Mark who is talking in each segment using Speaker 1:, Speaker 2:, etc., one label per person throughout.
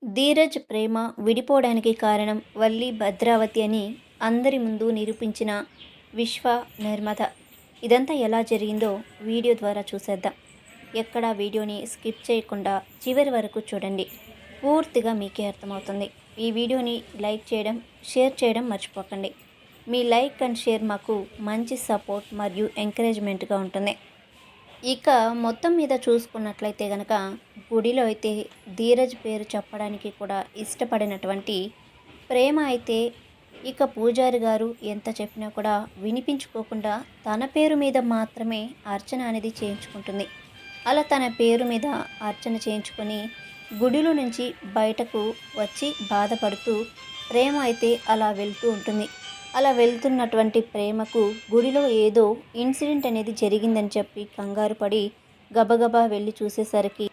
Speaker 1: ధీరజ్ ప్రేమ విడిపోవడానికి కారణం వల్లి భద్రావతి అని అందరి ముందు నిరూపించిన విశ్వ నిర్మాత. ఇదంతా ఎలా జరిగిందో వీడియో ద్వారా చూసేద్దాం. ఎక్కడ వీడియోని స్కిప్ చేయకుండా చివరి వరకు చూడండి. పూర్తిగా మీకే అర్థమవుతుంది. ఈ వీడియోని లైక్ చేయడం, షేర్ చేయడం మర్చిపోకండి. మీ లైక్ అండ్ షేర్ మాకు మంచి సపోర్ట్ మరియు ఎంకరేజ్మెంట్గా ఉంటుంది. ఇక మొత్తం మీద చూసుకున్నట్లయితే గనక గుడిలో అయితే ధీరజ్ పేరు చెప్పడానికి కూడా ఇష్టపడినటువంటి ప్రేమ అయితే ఇక పూజారి గారు ఎంత చెప్పినా కూడా వినిపించుకోకుండా తన పేరు మీద మాత్రమే అర్చన అనేది చేయించుకుంటుంది. అలా తన పేరు మీద అర్చన చేయించుకొని గుడిలో నుంచి బయటకు వచ్చి బాధపడుతూ ప్రేమ అయితే అలా వెళ్తూ ఉంటుంది. అలా వెళ్తున్నటువంటి ప్రేమకు గుడిలో ఏదో ఇన్సిడెంట్ అనేది జరిగిందని చెప్పి కంగారు పడి గబగబా వెళ్ళి చూసేసరికి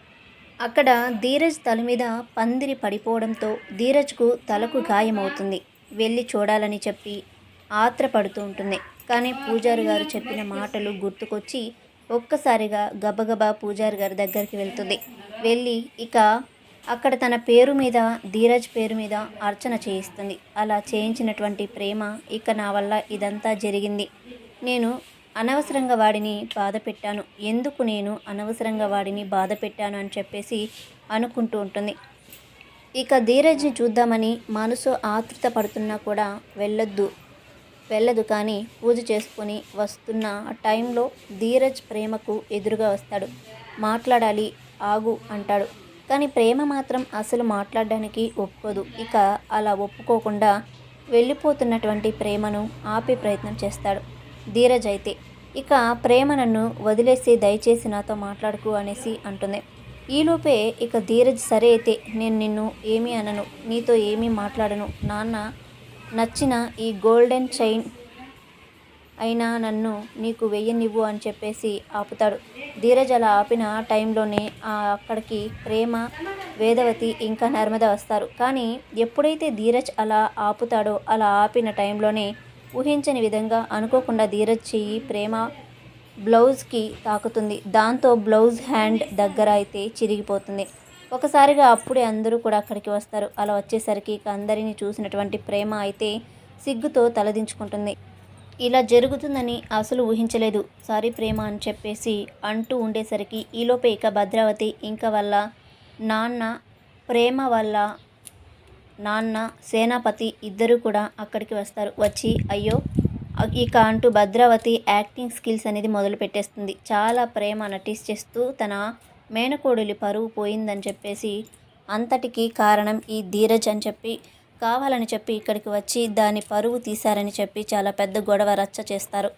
Speaker 1: అక్కడ ధీరజ్ తల మీద పందిరి పడిపోవడంతో ధీరజ్కు తలకు గాయమవుతుంది. వెళ్ళి చూడాలని చెప్పి ఆత్రపడుతూ ఉంటుంది. కానీ పూజారి గారు చెప్పిన మాటలు గుర్తుకొచ్చి ఒక్కసారిగా గబగబా పూజారి గారి దగ్గరికి వెళ్తుంది. వెళ్ళి ఇక అక్కడ తన పేరు మీద ధీరజ్ పేరు మీద అర్చన చేయిస్తుంది. అలా చేయించినటువంటి ప్రేమ ఇక నా వల్ల ఇదంతా జరిగింది, నేను అనవసరంగా వాడిని బాధ పెట్టాను, ఎందుకు నేను అనవసరంగా వాడిని బాధ పెట్టాను అని చెప్పేసి అనుకుంటూ ఉంటుంది. ఇక ధీరజ్ని చూద్దామని మనసు ఆతృత పడుతున్నా కూడా వెళ్ళదు. కానీ పూజ చేసుకొని వస్తున్న టైంలో ధీరజ్ ప్రేమకు ఎదురుగా వస్తాడు. మాట్లాడాలి, ఆగు అంటాడు. కానీ ప్రేమ మాత్రం అసలు మాట్లాడడానికి ఒప్పుకోదు. ఇక అలా ఒప్పుకోకుండా వెళ్ళిపోతున్నటువంటి ప్రేమను ఆపే ప్రయత్నం చేస్తాడు ధీరజ్ అయితే. ఇక ప్రేమ నన్ను వదిలేసి దయచేసి నాతో మాట్లాడుకు అనేసి అంటుంది. ఈలోపే ఇక ధీరజ్ సరే అయితే నేను నిన్ను ఏమీ అనను, నీతో ఏమీ మాట్లాడను, నాన్న నచ్చిన ఈ గోల్డెన్ చైన్ అయినా నన్ను నీకు వెయ్యనివ్వు అని చెప్పేసి ఆపుతాడు. ధీరజ్ అలా ఆపిన టైంలోనే అక్కడికి ప్రేమ, వేదవతి ఇంకా నర్మద వస్తారు. కానీ ఎప్పుడైతే ధీరజ్ అలా ఆపుతాడో అలా ఆపిన టైంలోనే ఊహించని విధంగా అనుకోకుండా ధీరజ్ చెయ్యి ప్రేమ బ్లౌజ్కి తాకుతుంది. దాంతో బ్లౌజ్ హ్యాండ్ దగ్గర అయితే చిరిగిపోతుంది. ఒకసారిగా అప్పుడే అందరూ కూడా అక్కడికి వస్తారు. అలా వచ్చేసరికి ఇక అందరినీ చూసినటువంటి ప్రేమ అయితే సిగ్గుతో తలదించుకుంటుంది. ఇలా జరుగుతుందని అసలు ఊహించలేదు, సారీ ప్రేమ అని చెప్పేసి అంటూ ఉండేసరికి ఈలోపే ఇక భద్రావతి ఇంకా వాళ్ళ నాన్న, ప్రేమ వాళ్ళ నాన్న సేనాపతి ఇద్దరు కూడా అక్కడికి వస్తారు. వచ్చి అయ్యో ఇక అంటూ భద్రావతి యాక్టింగ్ స్కిల్స్ అనేది మొదలు పెట్టేస్తుంది. చాలా ప్రేమ నటిస్తూ తన మేనకోడలి పరువు పోయిందని చెప్పేసి అంతటికీ కారణం ఈ ధీరజ్ అని చెప్పి కావాలని చెప్పి ఇక్కడికి వచ్చి దాని పరువు తీశారని చెప్పి చాలా పెద్ద గొడవ రచ్చ చేస్తారు.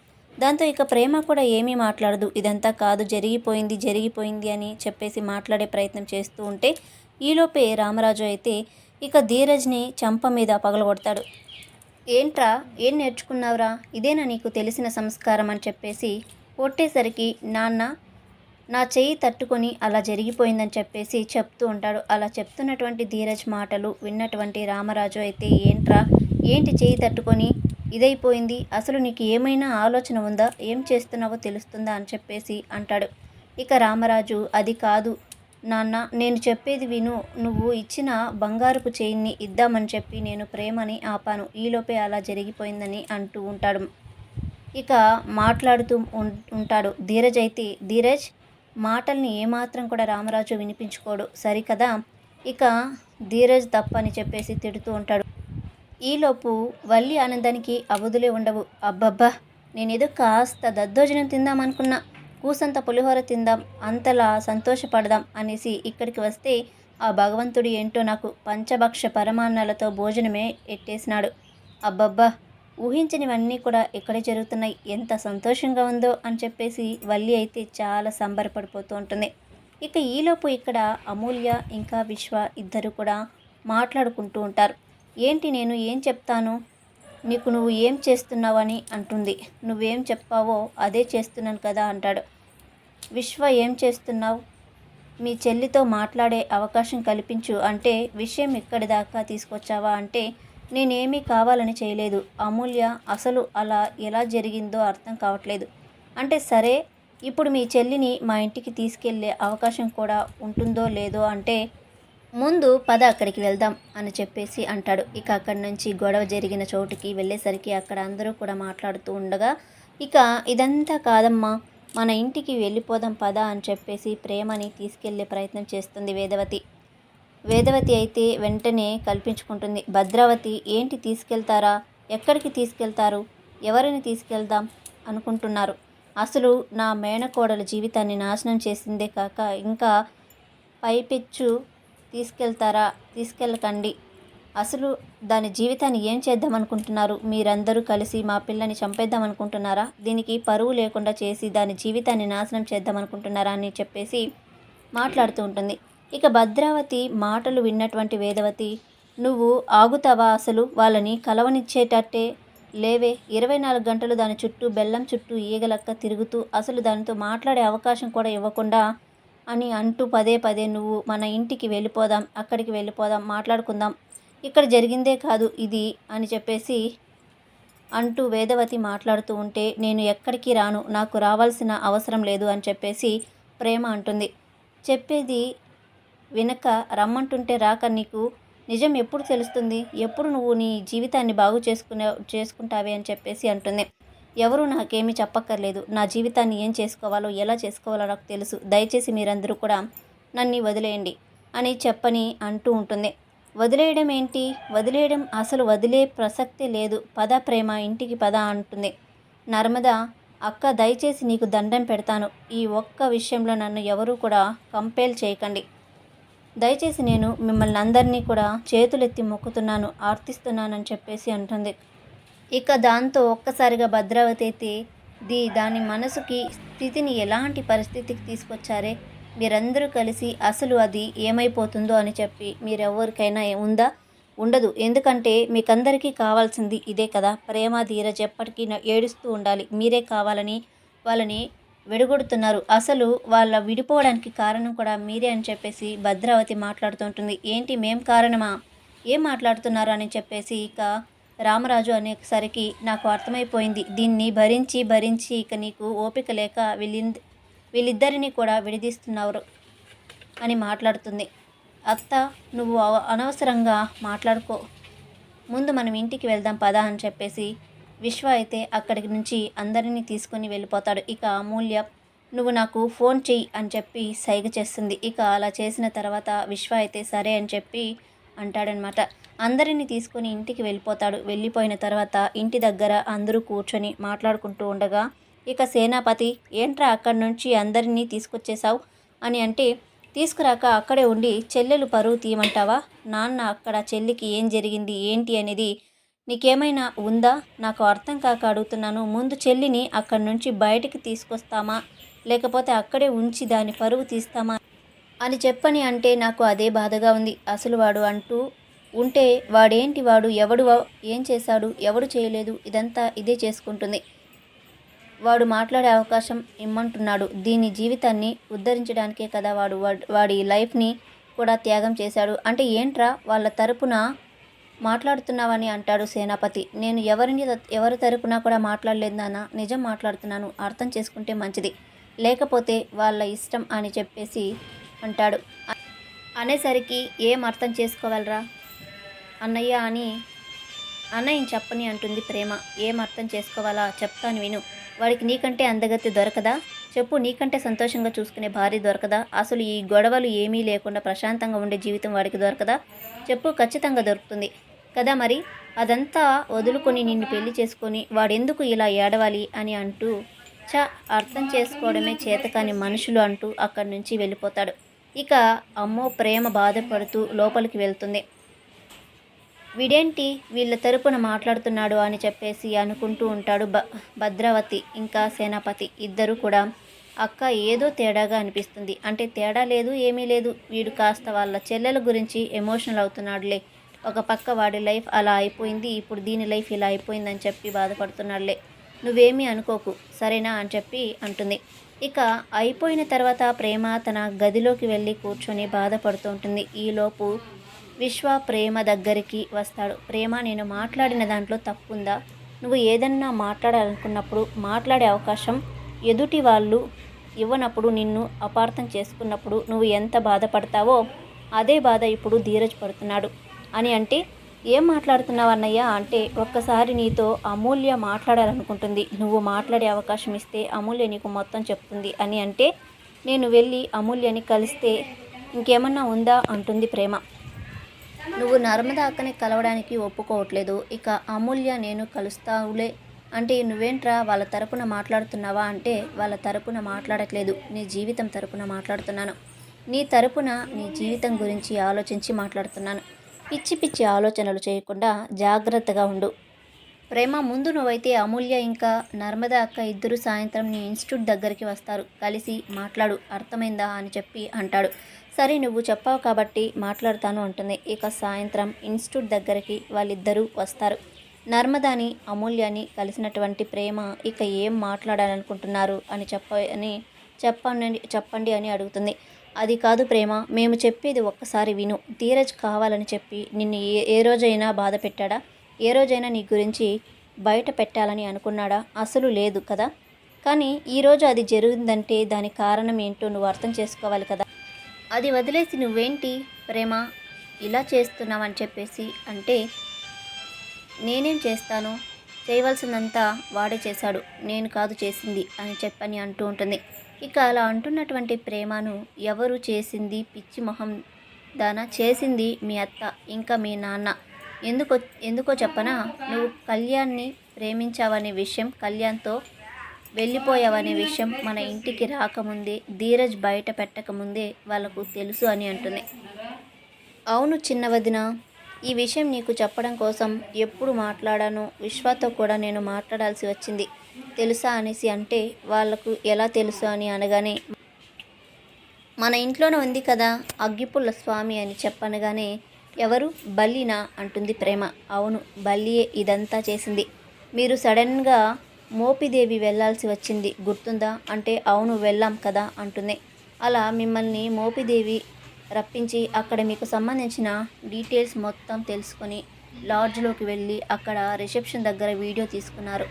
Speaker 1: దాంతో ఇక ప్రేమ కూడా ఏమీ మాట్లాడదు. ఇదంతా కాదు, జరిగిపోయింది అని చెప్పేసి మాట్లాడే ప్రయత్నం చేస్తూ ఉంటే ఈలోపే రామరాజు అయితే ఇక ధీరజ్ని చెంప మీద పగలగొడతాడు. ఏంట్రా, ఏం నేర్చుకున్నావురా, ఇదేనా నీకు తెలిసిన సంస్కారం అని చెప్పేసి కొట్టేసరికి నాన్న నా చెయ్యి తట్టుకొని అలా జరిగిపోయిందని చెప్పేసి చెప్తూ ఉంటాడు. అలా చెప్తున్నటువంటి ధీరజ్ మాటలు విన్నటువంటి రామరాజు అయితే ఏంటి చెయ్యి తట్టుకొని ఇదైపోయింది, అసలు నీకు ఏమైనా ఆలోచన ఉందా, ఏం చేస్తున్నావో తెలుస్తుందా అని చెప్పేసి అంటాడు. ఇక రామరాజు అది కాదు నాన్న, నేను చెప్పేది విను, నువ్వు ఇచ్చిన బంగారుపు చెయ్యిని ఇద్దామని చెప్పి నేను ప్రేమని ఆపాను, ఈలోపే అలా జరిగిపోయిందని అంటూ ఉంటాడు. ఇక మాట్లాడుతూ ఉంటాడు ధీరజ్ అయితే. ధీరజ్ మాటల్ని ఏమాత్రం కూడా రామరాజు వినిపించుకోడు, సరికదా. ఇక ధీరజ్ తప్పని చెప్పేసి తిడుతూ ఉంటాడు. ఈలోపు వల్లి ఆనందానికి అవధులే ఉండవు. అబ్బబ్బా, నేనేదో కాస్త దద్దోజనం తిందాం అనుకున్నా, కూసంత పులిహోర తిందాం, అంతలా సంతోషపడదాం అనేసి ఇక్కడికి వస్తే ఆ భగవంతుడు ఏంటో నాకు పంచభక్ష పరమాన్నాలతో భోజనమే ఎట్టేసినాడు. అబ్బబ్బా, ఊహించనివన్నీ కూడా ఇక్కడే జరుగుతున్నాయి, ఎంత సంతోషంగా ఉందో అని చెప్పేసి వల్లి అయితే చాలా సంబరపడిపోతూ ఉంటుంది. ఇక ఈలోపు ఇక్కడ అమూల్య ఇంకా విశ్వ ఇద్దరు కూడా మాట్లాడుకుంటూ ఉంటారు. ఏంటి నేను ఏం చెప్తాను నీకు, నువ్వు ఏం చేస్తున్నావు అని అంటుంది. నువ్వేం చెప్పావో అదే చేస్తున్నాను కదా అంటాడు. విశ్వ ఏం చేస్తున్నావు, మీ చెల్లితో మాట్లాడే అవకాశం కల్పించు అంటే విషయం ఇక్కడి దాకా తీసుకొచ్చావా అంటే నేనేమీ కావాలని చేయలేదు అమూల్య, అసలు అలా ఎలా జరిగిందో అర్థం కావట్లేదు అంటే సరే ఇప్పుడు మీ చెల్లిని మా ఇంటికి తీసుకెళ్ళే అవకాశం కూడా ఉంటుందో లేదో అంటే ముందు పద అక్కడికి వెళ్దాం అని చెప్పేసి అంటాడు. ఇక అక్కడి నుంచి గొడవ జరిగిన చోటుకి వెళ్ళేసరికి అక్కడ అందరూ కూడా మాట్లాడుతూ ఉండగా, ఇక ఇదంతా కాదమ్మా, మన ఇంటికి వెళ్ళిపోదాం పద అని చెప్పేసి ప్రేమని తీసుకెళ్లే ప్రయత్నం చేస్తుంది వేదవతి. వేదవతి అయితే వెంటనే కల్పించుకుంటుంది. భద్రావతి ఏంటి తీసుకెళ్తారా? ఎక్కడికి తీసుకెళ్తారు? ఎవరిని తీసుకెళ్దాం అనుకుంటున్నారు? అసలు నా మేనకోడల జీవితాన్ని నాశనం చేసిందే కాక ఇంకా పైపెచ్చు తీసుకెళ్తారా? తీసుకెళ్ళకండి. అసలు దాని జీవితాన్ని ఏం చేద్దాం అనుకుంటున్నారు? మీరందరూ కలిసి మా పిల్లని చంపేద్దాం అనుకుంటున్నారా? దీనికి పరువు లేకుండా చేసి దాని జీవితాన్ని నాశనం చేద్దాం అనుకుంటున్నారా అని చెప్పేసి మాట్లాడుతూ ఉంటుంది. ఇక భద్రావతి మాటలు విన్నటువంటి వేదవతి, నువ్వు ఆగుతావా? అసలు వాళ్ళని కలవనిచ్చేటట్టే లేవే. 24 గంటలు దాని చుట్టూ బెల్లం చుట్టూ ఈగలక్క తిరుగుతూ అసలు దానితో మాట్లాడే అవకాశం కూడా ఇవ్వకుండా అని అంటూ పదే పదే నువ్వు మన ఇంటికి వెళ్ళిపోదాం, అక్కడికి వెళ్ళిపోదాం, మాట్లాడుకుందాం, ఇక్కడ జరిగిందే కాదు ఇది అని చెప్పేసి అంటూ వేదవతి మాట్లాడుతూ ఉంటే, నేను ఎక్కడికి రాను, నాకు రావాల్సిన అవసరం లేదు అని చెప్పేసి ప్రేమ అంటుంది. చెప్పేది వినక రమ్మంటుంటే రాక నీకు నిజం ఎప్పుడు తెలుస్తుంది? ఎప్పుడు నువ్వు నీ జీవితాన్ని బాగు చేసుకుంటావే అని చెప్పేసి అంటుంది. ఎవరు నాకేమీ చెప్పక్కర్లేదు. నా జీవితాన్ని ఏం చేసుకోవాలో ఎలా చేసుకోవాలో నాకు తెలుసు. దయచేసి మీరందరూ కూడా నన్ను వదిలేయండి అని చెప్పని అంటూ ఉంటుంది. వదిలేయడం ఏంటి? వదిలేయడం అసలు వదిలే ప్రసక్తే లేదు. పద ప్రేమ ఇంటికి పద అంటుంది. నర్మద, అక్క దయచేసి నీకు దండం పెడతాను. ఈ ఒక్క విషయంలో నన్ను ఎవరూ కూడా కంపేల్ చేయకండి. దయచేసి నేను మిమ్మల్ని అందరినీ కూడా చేతులెత్తి మొక్కుతున్నాను, ఆర్తిస్తున్నానని చెప్పేసి అంటుంది. ఇక దాంతో ఒక్కసారిగా భద్రావతి అయితే దాని మనసుకి స్థితిని ఎలాంటి పరిస్థితికి తీసుకొచ్చారే, మీరందరూ కలిసి అసలు అది ఏమైపోతుందో అని చెప్పి మీరెవరికైనా ఉందా? ఉండదు. ఎందుకంటే మీకందరికీ కావాల్సింది ఇదే కదా. ప్రేమ ధీరజ్ ఎప్పటికీ ఏడుస్తూ ఉండాలి. మీరే కావాలని వాళ్ళని విడగొడుతున్నారు. అసలు వాళ్ళ విడిపోవడానికి కారణం కూడా మీరే అని చెప్పేసి భద్రావతి మాట్లాడుతుంటుంది. ఏంటి మేం కారణమా? ఏం మాట్లాడుతున్నారు అని చెప్పేసి ఇక రామరాజు అనేసరికి నాకు అర్థమైపోయింది. దీన్ని భరించి భరించి ఇక నీకు ఓపిక లేక వీళ్ళిద్దరినీ కూడా విడదీస్తున్నారు అని మాట్లాడుతుంది. అత్త, నువ్వు అనవసరంగా మాట్లాడుకో, ముందు మనం ఇంటికి వెళ్దాం పదా అని చెప్పేసి విశ్వ అయితే అక్కడికి నుంచి అందరినీ తీసుకొని వెళ్ళిపోతాడు. ఇక అమూల్య, నువ్వు నాకు ఫోన్ చెయ్యి అని చెప్పి సైగ చేస్తుంది. ఇక అలా చేసిన తర్వాత విశ్వ అయితే సరే అని చెప్పి అంటాడనమాట. అందరినీ తీసుకొని ఇంటికి వెళ్ళిపోతాడు. వెళ్ళిపోయిన తర్వాత ఇంటి దగ్గర అందరూ కూర్చొని మాట్లాడుకుంటూ ఉండగా ఇక సేనాపతి, ఏంట్రా అక్కడి నుంచి అందరినీ తీసుకొచ్చేసావు అని అంటే, తీసుకురాక అక్కడే ఉండి చెల్లెలు పరువు తీయమంటావా? నాన్న అక్కడ చెల్లికి ఏం జరిగింది ఏంటి అనేది నీకేమైనా ఉందా? నాకు అర్థం కాక అడుగుతున్నాను. ముందు చెల్లిని అక్కడి నుంచి బయటికి తీసుకొస్తామా, లేకపోతే అక్కడే ఉంచి దాని పరువు తీస్తామా అని చెప్పని అంటే నాకు అదే బాధగా ఉంది. అసలు వాడు అంటూ ఉంటే వాడేంటి, వాడు ఎవడు, ఏం చేశాడు, ఎవడు చేయలేదు, ఇదంతా ఇదే చేసుకుంటుంది. వాడు మాట్లాడే అవకాశం ఇమ్మంటున్నాడు. దీని జీవితాన్ని ఉద్ధరించడానికే కదా వాడి లైఫ్ని కూడా త్యాగం చేశాడు. అంటే ఏంట్రా వాళ్ళ తరపున మాట్లాడుతున్నావని అంటాడు సేనాపతి. నేను ఎవరి తరపున కూడా మాట్లాడలేదు నాన్న, నిజం మాట్లాడుతున్నాను, అర్థం చేసుకుంటే మంచిది, లేకపోతే వాళ్ళ ఇష్టం అని చెప్పేసి అంటాడు. అనేసరికి ఏం అర్థం చేసుకోగలరా అన్నయ్య అని అన్నయ్యని చెప్పని అంటుంది ప్రేమ. ఏం అర్థం చేసుకోవాలా చెప్తాను విను. వాడికి నీకంటే అందగత్తి దొరకదా? చెప్పు, నీకంటే సంతోషంగా చూసుకునే భార్య దొరకదా? అసలు ఈ గొడవలు ఏమీ లేకుండా ప్రశాంతంగా ఉండే జీవితం వాడికి దొరకదా? చెప్పు, ఖచ్చితంగా దొరుకుతుంది కదా. మరి అదంతా వదులుకొని నిన్ను పెళ్లి చేసుకొని వాడెందుకు ఇలా ఏడవాలి అని అంటూ అర్థం చేసుకోవడమే చేతకాని మనుషులు అంటూ అక్కడి నుంచి వెళ్ళిపోతాడు. ఇక అమ్మో ప్రేమ బాధపడుతూ లోపలికి వెళ్తుంది. వీడేంటి వీళ్ళ తరపున మాట్లాడుతున్నాడు అని చెప్పేసి అనుకుంటూ ఉంటాడు భద్రావతి ఇంకా సేనాపతి ఇద్దరు కూడా. అక్క ఏదో తేడాగా అనిపిస్తుంది, అంటే తేడా లేదు ఏమీ లేదు, వీడు కాస్త వాళ్ళ చెల్లెల గురించి ఎమోషనల్ అవుతున్నాడులే, ఒక పక్క వాడి లైఫ్ అలా అయిపోయింది, ఇప్పుడు దీని లైఫ్ ఇలా అయిపోయిందని చెప్పి బాధపడుతున్నాడులే, నువ్వేమీ అనుకోకు సరేనా అని చెప్పి అంటుంది. ఇక అయిపోయిన తర్వాత ప్రేమ తన గదిలోకి వెళ్ళి కూర్చొని బాధపడుతూ ఉంటుంది. ఈలోపు విశ్వ ప్రేమ దగ్గరికి వస్తాడు. ప్రేమ, నేను మాట్లాడిన దాంట్లో తప్పుందా? నువ్వు ఏదన్నా మాట్లాడాలనుకున్నప్పుడు మాట్లాడే అవకాశం ఎదుటి వాళ్ళు ఇవ్వనప్పుడు, నిన్ను అపార్థం చేసుకున్నప్పుడు నువ్వు ఎంత బాధపడతావో అదే బాధ ఇప్పుడు ధీరజ్ పడుతున్నాడు అని అంటే, ఏం మాట్లాడుతున్నావు అన్నయ్య అంటే, ఒక్కసారి నీతో అమూల్య మాట్లాడాలనుకుంటుంది, నువ్వు మాట్లాడే అవకాశం ఇస్తే అమూల్య నీకు మొత్తం చెప్తుంది అని అంటే, నేను వెళ్ళి అమూల్యని కలిస్తే ఇంకేమన్నా ఉందా అంటుంది ప్రేమ. నువ్వు నర్మద అక్కని కలవడానికి ఒప్పుకోవట్లేదు, ఇక అమూల్య నేను కలుస్తావులే అంటే నువ్వేంట్రా వాళ్ళ తరపున మాట్లాడుతున్నావా అంటే, వాళ్ళ తరపున మాట్లాడట్లేదు, నీ జీవితం తరపున మాట్లాడుతున్నాను, నీ తరపున నీ జీవితం గురించి ఆలోచించి మాట్లాడుతున్నాను, పిచ్చి పిచ్చి ఆలోచనలు చేయకుండా జాగ్రత్తగా ఉండు. ప్రేమ, ముందు నువ్వైతే అమూల్య ఇంకా నర్మద అక్క ఇద్దరు సాయంత్రం నీ ఇన్స్టిట్యూట్ దగ్గరికి వస్తారు, కలిసి మాట్లాడు, అర్థమైందా అని చెప్పి అంటాడు. సరే నువ్వు చెప్పావు కాబట్టి మాట్లాడతాను అంటుంది. ఇక సాయంత్రం ఇన్స్టిట్యూట్ దగ్గరికి వాళ్ళిద్దరూ వస్తారు. నర్మదాని అమూల్యాని కలిసినటువంటి ప్రేమ ఇక ఏం మాట్లాడాలనుకుంటున్నారు అని చెప్పండి అని అడుగుతుంది. అది కాదు ప్రేమ, మేము చెప్పేది ఒక్కసారి విను. ధీరజ్ కావాలని చెప్పి నిన్ను ఏ రోజైనా బాధ పెట్టాడా? ఏ రోజైనా నీ గురించి బయట పెట్టాలని అనుకున్నాడా? అసలు లేదు కదా. కానీ ఈరోజు అది జరిగిందంటే దాని కారణం ఏంటో నువ్వు అర్థం చేసుకోవాలి కదా. అది వదిలేసి నువ్వేంటి ప్రేమ ఇలా చేస్తున్నావని చెప్పేసి అంటే, నేనేం చేస్తాను, చేయవలసిందంతా వాడే చేశాడు, నేను కాదు చేసింది అని చెప్పని అంటూ ఉంటుంది. ఇక అలా అంటున్నటువంటి ప్రేమను ఎవరు చేసింది పిచ్చి మొహం దానా, చేసింది మీ అత్త ఇంకా మీ నాన్న. ఎందుకో చెప్పనా, నువ్వు కళ్యాణ్ని ప్రేమించావనే విషయం, కళ్యాణ్తో వెళ్ళిపోయావనే విషయం మన ఇంటికి రాకముందే, ధీరజ్ బయట పెట్టకముందే వాళ్ళకు తెలుసు అని అంటుంది. అవును చిన్న వదిన, ఈ విషయం నీకు చెప్పడం కోసం ఎప్పుడు మాట్లాడానో విశ్వతో కూడా నేను మాట్లాడాల్సి వచ్చింది తెలుసా అనేసి అంటే, వాళ్లకు ఎలా తెలుసు అని అనగానే, మన ఇంట్లోనే ఉంది కదా అగ్గిపుల్ల స్వామి అని చెప్పనగానే, ఎవరు బల్లినా అంటుంది ప్రేమ. అవును బల్లియే ఇదంతా చేసింది, మీరు సడన్గా మోపిదేవి వెళ్ళాల్సి వచ్చింది గుర్తుందా అంటే, అవును వెళ్ళాం కదా అంటుంది. అలా మిమ్మల్ని మోపిదేవి రప్పించి అక్కడ మీకు సంబంధించిన డీటెయిల్స్ మొత్తం తెలుసుకొని లాడ్జ్లోకి వెళ్ళి అక్కడ రిసెప్షన్ దగ్గర వీడియో తీసుకున్నారు.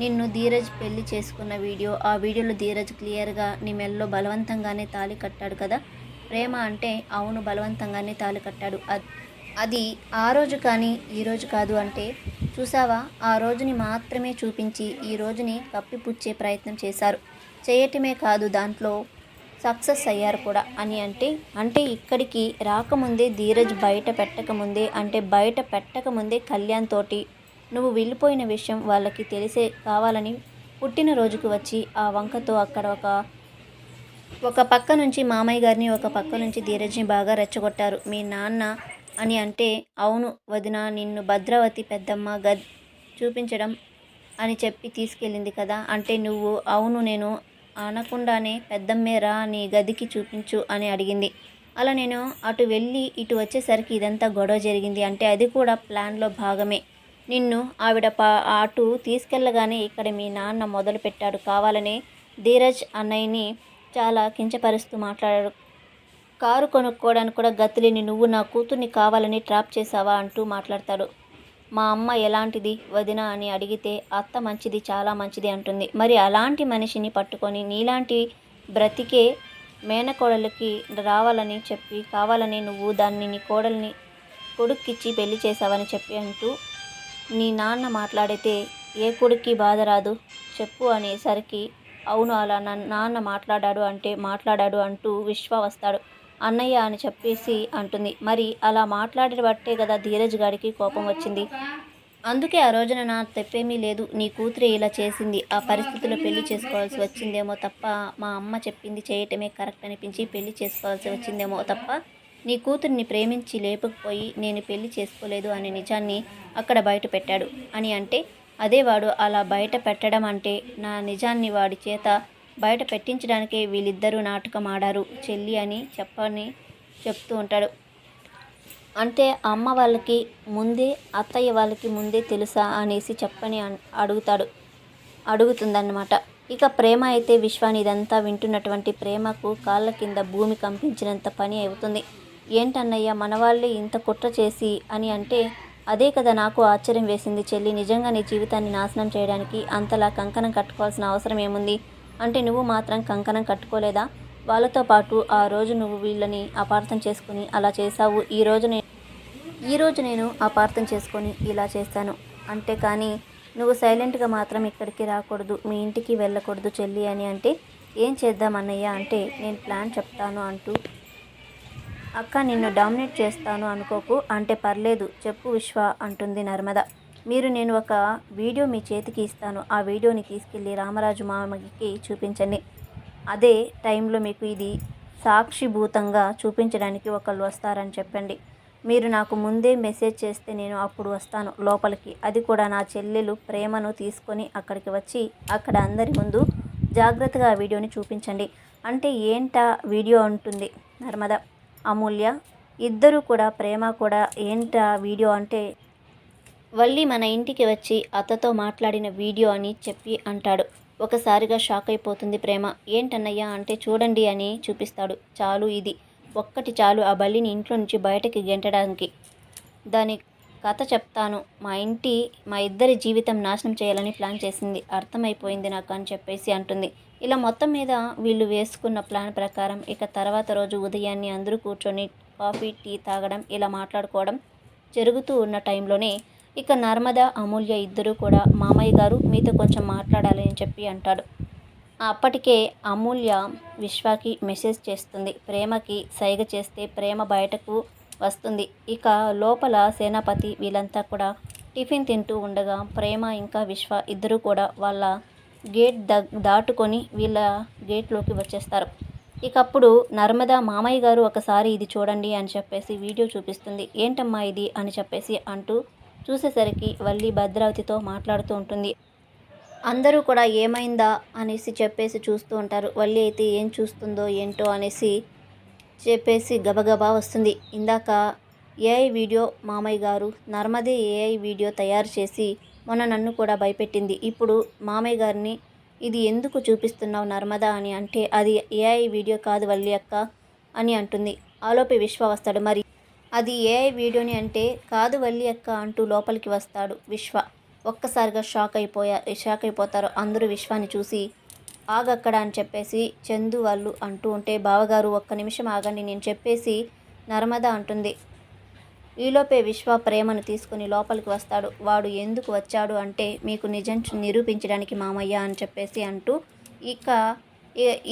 Speaker 1: నిన్ను ధీరజ్ పెళ్లి చేసుకున్న వీడియో, ఆ వీడియోలో ధీరజ్ క్లియర్గా నీ మెల్లో బలవంతంగానే తాళి కట్టాడు కదా ప్రేమ అంటే, అవును బలవంతంగానే తాళి కట్టాడు, అది ఆ రోజు కానీ ఈరోజు కాదు అంటే, చూసావా ఆ రోజుని మాత్రమే చూపించి ఈ రోజుని కప్పిపుచ్చే ప్రయత్నం చేశారు, చేయటమే కాదు దాంట్లో సక్సెస్ అయ్యారు కూడా అని అంటే ఇక్కడికి రాకముందే ధీరజ్ బయట పెట్టకముందే కళ్యాణ్ తోటి నువ్వు వెళ్ళిపోయిన విషయం వాళ్ళకి తెలిసే కావాలని పుట్టినరోజుకు వచ్చి ఆ వంకతో అక్కడ ఒక పక్క నుంచి మామయ్య గారిని, ఒక పక్క నుంచి ధీరజ్ని బాగా రెచ్చగొట్టారు మీ నాన్న అని అంటే, అవును వదిన, నిన్ను భద్రావతి పెద్దమ్మ చూపించడం అని చెప్పి తీసుకెళ్ళింది కదా అంటే, నువ్వు అవును నేను అనకుండానే పెద్దమ్మే రా నీ గదికి చూపించు అని అడిగింది. అలా నేను అటు వెళ్ళి ఇటు వచ్చేసరికి ఇదంతా గొడవ జరిగింది అంటే, అది కూడా ప్లాన్లో భాగమే. నిన్ను ఆవిడ అటు తీసుకెళ్ళగానే ఇక్కడ మీ నాన్న మొదలుపెట్టాడు కావాలనే ధీరజ్ అన్నయ్యని చాలా కించపరుస్తూ మాట్లాడాడు. కారు కొనుక్కోవడానికి కూడా గతిలేని నువ్వు నా కూతుర్ని కావాలని ట్రాప్ చేసావా అంటూ మాట్లాడతాడు. మా అమ్మ ఎలాంటిది వదిన అని అడిగితే, అత్త మంచిది, చాలా మంచిది అంటుంది. మరి అలాంటి మనిషిని పట్టుకొని నీలాంటి బ్రతికే మేనకోడలికి రావాలని చెప్పి కావాలని నువ్వు దాన్ని నీ కోడల్ని కొడుక్కిచ్చి పెళ్లి చేసావని చెప్పి అంటూ నీ నాన్న మాట్లాడితే ఏ కొడుక్కి బాధ రాదు చెప్పు అనేసరికి, అవును అలా నాన్న మాట్లాడాడు అంటూ విశ్వ వస్తాడు. అన్నయ్య అని చెప్పేసి అంటుంది. మరి అలా మాట్లాడబట్టే కదా ధీరజ్ గారికి కోపం వచ్చింది, అందుకే ఆ రోజున నా తప్పేమీ లేదు, నీ కూతురే ఇలా చేసింది, ఆ పరిస్థితిలో పెళ్లి చేసుకోవాల్సి వచ్చిందేమో తప్ప, మా అమ్మ చెప్పింది చేయటమే కరెక్ట్ అనిపించి పెళ్లి చేసుకోవాల్సి వచ్చిందేమో తప్ప, నీ కూతుర్ని ప్రేమించి లేపకపోయి నేను పెళ్లి చేసుకోలేదు అనే నిజాన్ని అక్కడ బయట పెట్టాడు అని అంటే, అదే వాడు అలా బయట పెట్టడం అంటే, నా నిజాన్ని వాడి చేత బయట పెట్టించడానికే వీళ్ళిద్దరూ నాటకం ఆడారు చెల్లి అని చెప్తూ ఉంటాడు. అంటే అమ్మ వాళ్ళకి ముందే అత్తయ్య వాళ్ళకి ముందే తెలుసా అనేసి చెప్పని అడుగుతుందన్నమాట. ఇక ప్రేమ అయితే విశ్వాని ఇదంతా వింటున్నటువంటి ప్రేమకు కాళ్ళ కింద భూమి కంపించినంత పని అవుతుంది. ఏంటన్నయ్య మనవాళ్ళే ఇంత కుట్ర చేసి అని అంటే, అదే కదా నాకు ఆశ్చర్యం వేసింది చెల్లి, నిజంగా నీ జీవితాన్ని నాశనం చేయడానికి అంతలా కంకణం కట్టుకోవాల్సిన అవసరం ఏముంది అంటే, నువ్వు మాత్రం కంకణం కట్టుకోలేదా, వాళ్ళతో పాటు ఆ రోజు నువ్వు వీళ్ళని అపార్థం చేసుకుని అలా చేశావు. ఈరోజు నేను అపార్థం చేసుకొని ఇలా చేశాను. అంటే కానీ నువ్వు సైలెంట్గా మాత్రం ఇక్కడికి రాకూడదు, మీ ఇంటికి వెళ్ళకూడదు చెల్లి అని అంటే, ఏం చేద్దాం అన్నయ్య అంటే, నేను ప్లాన్ చెప్తాను అంటూ, అక్క నిన్ను డామినేట్ చేస్తాను అనుకోకు అంటే, పర్లేదు చెప్పు విశ్వ అంటుంది నర్మద. నేను ఒక వీడియో మీ చేతికి ఇస్తాను, ఆ వీడియోని తీసుకెళ్ళి రామరాజు మామకి చూపించండి. అదే టైంలో మీకు ఇది సాక్షిభూతంగా చూపించడానికి ఒకళ్ళు వస్తారని చెప్పండి. మీరు నాకు ముందే మెసేజ్ చేస్తే నేను అప్పుడు వస్తాను లోపలికి. అది కూడా నా చెల్లెలు ప్రేమను తీసుకొని అక్కడికి వచ్చి అక్కడ అందరి ముందు జాగ్రత్తగా ఆ వీడియోని చూపించండి అంటే, ఏంటా వీడియో అంటుంది నర్మద. అమూల్య ఇద్దరు కూడా ప్రేమ కూడా ఏంటా వీడియో అంటే, వల్లి మన ఇంటికి వచ్చి అత్తతో మాట్లాడిన వీడియో అని చెప్పి అంటాడు. ఒకసారిగా షాక్ అయిపోతుంది ప్రేమ. ఏంటన్నయ్య అంటే, చూడండి అని చూపిస్తాడు. చాలు, ఇది ఒక్కటి చాలు ఆ బల్లిని ఇంట్లో నుంచి బయటకి గెంటడానికి. దాని కథ చెప్తాను. మా ఇద్దరి జీవితం నాశనం చేయాలని ప్లాన్ చేసింది, అర్థమైపోయింది నాకు అని చెప్పేసి అంటుంది. ఇలా మొత్తం మీద వీళ్ళు వేసుకున్న ప్లాన్ ప్రకారం ఇక తర్వాత రోజు ఉదయాన్నే అందరూ కూర్చొని కాఫీ టీ తాగడం ఇలా మాట్లాడుకోవడం జరుగుతూ ఉన్న టైంలోనే ఇక నర్మద అమూల్య ఇద్దరూ కూడా, మామయ్య గారు మీతో కొంచెం మాట్లాడాలి అని చెప్పి అంటాడు. అప్పటికే అమూల్య విశ్వాకి మెసేజ్ చేస్తుంది. ప్రేమకి సైగ చేస్తే ప్రేమ బయటకు వస్తుంది. ఇక లోపల సేనాపతి వీళ్ళంతా కూడా టిఫిన్ తింటూ ఉండగా ప్రేమ ఇంకా విశ్వ ఇద్దరు కూడా వాళ్ళ గేట్ దాటుకొని వీళ్ళ గేట్లోకి వచ్చేస్తారు. ఇకప్పుడు నర్మద, మామయ్య గారు ఒకసారి ఇది చూడండి అని చెప్పేసి వీడియో చూపిస్తుంది. ఏంటమ్మా ఇది అని చెప్పేసి అంటూ చూసేసరికి వల్లి భద్రావతితో మాట్లాడుతూ ఉంటుంది. అందరూ కూడా ఏమైందా అనేసి చెప్పేసి చూస్తూ ఉంటారు. వల్లి అయితే ఏం చూస్తుందో ఏంటో అనేసి చెప్పేసి గబగబా వస్తుంది. ఇందాక ఏఐ వీడియో మామయ్య గారు, నర్మదే ఏఐ వీడియో తయారు చేసి మొన్న నన్ను కూడా భయపెట్టింది. ఇప్పుడు మామయ్య గారిని ఇది ఎందుకు చూపిస్తున్నావు నర్మద అని అంటే, అది ఏఐ వీడియో కాదు వల్లి అక్క అని అంటుంది. ఆలోపే విశ్వ వస్తాడు. మరి అది ఏఐ వీడియోని అంటే, కాదు వల్లి అక్క అంటూ లోపలికి వస్తాడు విశ్వ. ఒక్కసారిగా షాక్ అయిపోతారు అందరూ విశ్వాన్ని చూసి. ఆగక్కడ అని చెప్పేసి చందు వాళ్ళు అంటూ ఉంటే, బావగారు ఒక్క నిమిషం ఆగండి నేను చెప్పేసి నర్మద అంటుంది. ఈలోపే విశ్వ ప్రేమను తీసుకుని లోపలికి వస్తాడు. వాడు ఎందుకు వచ్చాడు అంటే, మీకు నిజం నిరూపించడానికి మామయ్య అని చెప్పేసి అంటూ, ఇక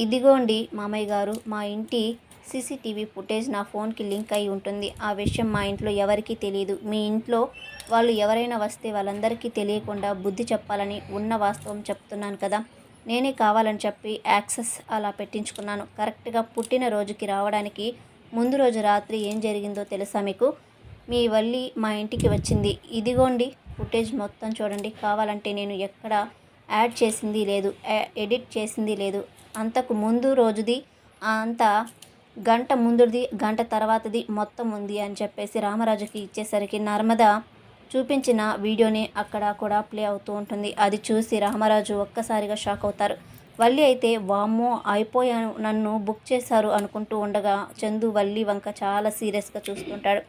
Speaker 1: ఇదిగోండి మామయ్య గారు, మా ఇంటి సీసీటీవీ ఫుటేజ్ నా ఫోన్కి లింక్ అయి ఉంటుంది. ఆ విషయం మా ఇంట్లో ఎవరికీ తెలియదు. మీ ఇంట్లో వాళ్ళు ఎవరైనా వస్తే వాళ్ళందరికీ తెలియకుండా బుద్ధి చెప్పాలని ఉన్న వాస్తవం చెప్తున్నాను కదా. నేనే కావాలని చెప్పి యాక్సెస్ అలా పెట్టించుకున్నాను. కరెక్ట్గా పుట్టినరోజుకి రావడానికి ముందు రోజు రాత్రి ఏం జరిగిందో తెలుసా మీకు? మీ వల్లి మా ఇంటికి వచ్చింది. ఇదిగోండి ఫుటేజ్ మొత్తం చూడండి. కావాలంటే నేను ఎక్కడ యాడ్ చేసింది లేదు, ఎడిట్ చేసింది లేదు. అంతకు ముందు రోజుది అంత గంట ముందుది, గంట తర్వాతది మొత్తం ఉంది అని చెప్పేసి రామరాజుకి ఇచ్చేసరికి నర్మద చూపించిన వీడియోని అక్కడ కూడా ప్లే అవుతూ ఉంటుంది. అది చూసి రామరాజు ఒక్కసారిగా షాక్ అవుతారు. వల్లి అయితే వామ్మో అయిపోయాను, నన్ను బుక్ చేశారు అనుకుంటూ ఉండగా చందు వల్లి వంక చాలా సీరియస్గా చూస్తుంటాడు.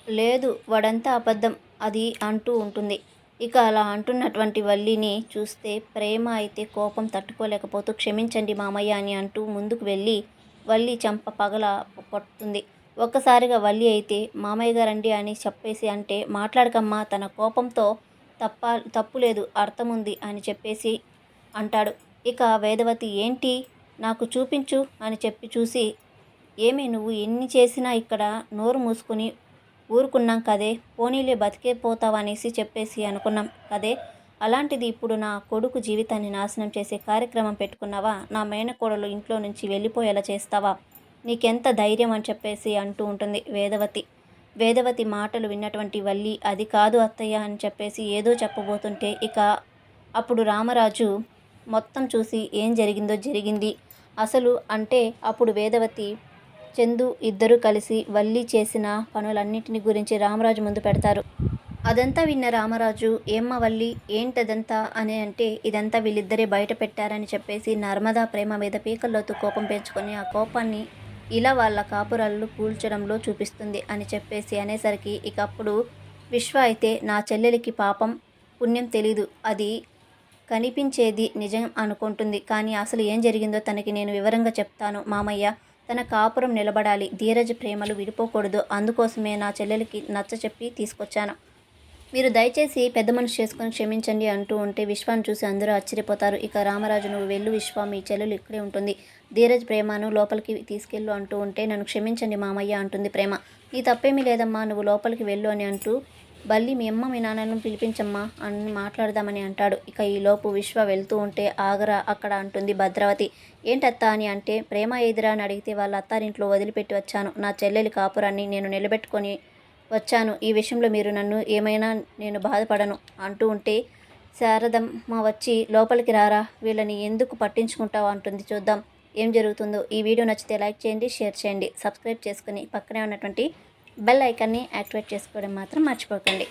Speaker 1: లేదు వాడంతా అబద్ధం అది అంటూ ఉంటుంది. ఇక అలా అంటున్నటువంటి వల్లిని చూస్తే ప్రేమ అయితే కోపం తట్టుకోలేకపోతూ, క్షమించండి మామయ్య అని అంటూ ముందుకు వెళ్ళి వల్లి చెంప పగల కొడుతుంది. ఒక్కసారిగా వల్లి అయితే, మామయ్య గారండి అని చెప్పేసి అంటే, మాట్లాడకమ్మా, తన కోపంతో తప్పు లేదు, అర్థం ఉంది అని చెప్పేసి అంటాడు. ఇక వేదవతి, ఏంటి నాకు చూపించు అని చెప్పి చూసి, ఏమి నువ్వు ఎన్ని చేసినా ఇక్కడ నోరు మూసుకుని ఊరుకున్నాం కదే, పోనీలే బతికేపోతావనేసి చెప్పేసి అనుకున్నాం కదే, అలాంటిది ఇప్పుడు నా కొడుకు జీవితాన్ని నాశనం చేసే కార్యక్రమం పెట్టుకున్నావా? నా మేనకోడలు ఇంట్లో నుంచి వెళ్ళిపోయేలా చేస్తావా? నీకెంత ధైర్యం అని చెప్పేసి అంటూ ఉంటుంది వేదవతి మాటలు విన్నటువంటి వల్లి, అది కాదు అత్తయ్య అని చెప్పేసి ఏదో చెప్పబోతుంటే, ఇక అప్పుడు రామరాజు మొత్తం చూసి ఏం జరిగిందో జరిగింది అసలు అంటే, అప్పుడు వేదవతి చందు ఇద్దరూ కలిసి వల్లి చేసిన పనులన్నింటిని గురించి రామరాజు ముందు పెడతారు. అదంతా విన్న రామరాజు, ఏమ్మ వల్లి ఏంటదంతా అని అంటే, ఇదంతా వీళ్ళిద్దరే బయట పెట్టారని చెప్పేసి నర్మదా ప్రేమ మీద పీకల్లోతు కోపం పెంచుకొని ఆ కోపాన్ని ఇలా వాళ్ళ కాపురాలు కూల్చడంలో చూపిస్తుంది అని చెప్పేసి అనేసరికి, ఇక అప్పుడు విశ్వ అయితే, నా చెల్లెలికి పాపం పుణ్యం తెలీదు, అది కనిపించేది నిజం అనుకుంటుంది. కానీ అసలు ఏం జరిగిందో తనకి నేను వివరంగా చెప్తాను మామయ్య. తన కాపురం నిలబడాలి. ధీరజ్ ప్రేమలు విడిపోకూడదు. అందుకోసమే నా చెల్లెలికి నచ్చచెప్పి తీసుకొచ్చాను. మీరు దయచేసి పెద్ద మనిషి చేసుకొని క్షమించండి అంటూ ఉంటే విశ్వాన్ని చూసి అందరూ ఆశ్చర్యపోతారు. ఇక రామరాజు, నువ్వు వెళ్ళు విశ్వ, మీ చెల్లెలు ఇక్కడే ఉంటుంది. ధీరజ్ ప్రేమను లోపలికి తీసుకెళ్ళు అంటూ ఉంటే, నన్ను క్షమించండి మామయ్య అంటుంది ప్రేమ. నీ తప్పేమీ లేదమ్మా, నువ్వు లోపలికి వెళ్ళు అని అంటూ బల్లి మీ అమ్మ మీ నాన్నను పిలిపించమ్మా అని మాట్లాడదామని అంటాడు. ఇక ఈలోపు విశ్వ వెళ్తూ ఉంటే, ఆగరా అక్కడ అంటుంది భద్రావతి. ఏంటత్తా అని అంటే, ప్రేమ ఎదురా అని అడిగితే వాళ్ళ అత్తారింట్లో వదిలిపెట్టి వచ్చాను. నా చెల్లెలి కాపురాన్ని నేను నిలబెట్టుకొని వచ్చాను. ఈ విషయంలో మీరు నన్ను ఏమైనా నేను బాధపడను అంటూ ఉంటే, శారదమ్మ వచ్చి లోపలికి రారా, వీళ్ళని ఎందుకు పట్టించుకుంటావు అంటుంది. చూద్దాం ఏం జరుగుతుందో. ఈ వీడియో నచ్చితే లైక్ చేయండి, షేర్ చేయండి, సబ్స్క్రైబ్ చేసుకుని పక్కనే ఉన్నటువంటి బెల్ ఐకాన్ని యాక్టివేట్ చేసుకోవడం మాత్రం మర్చిపోకండి.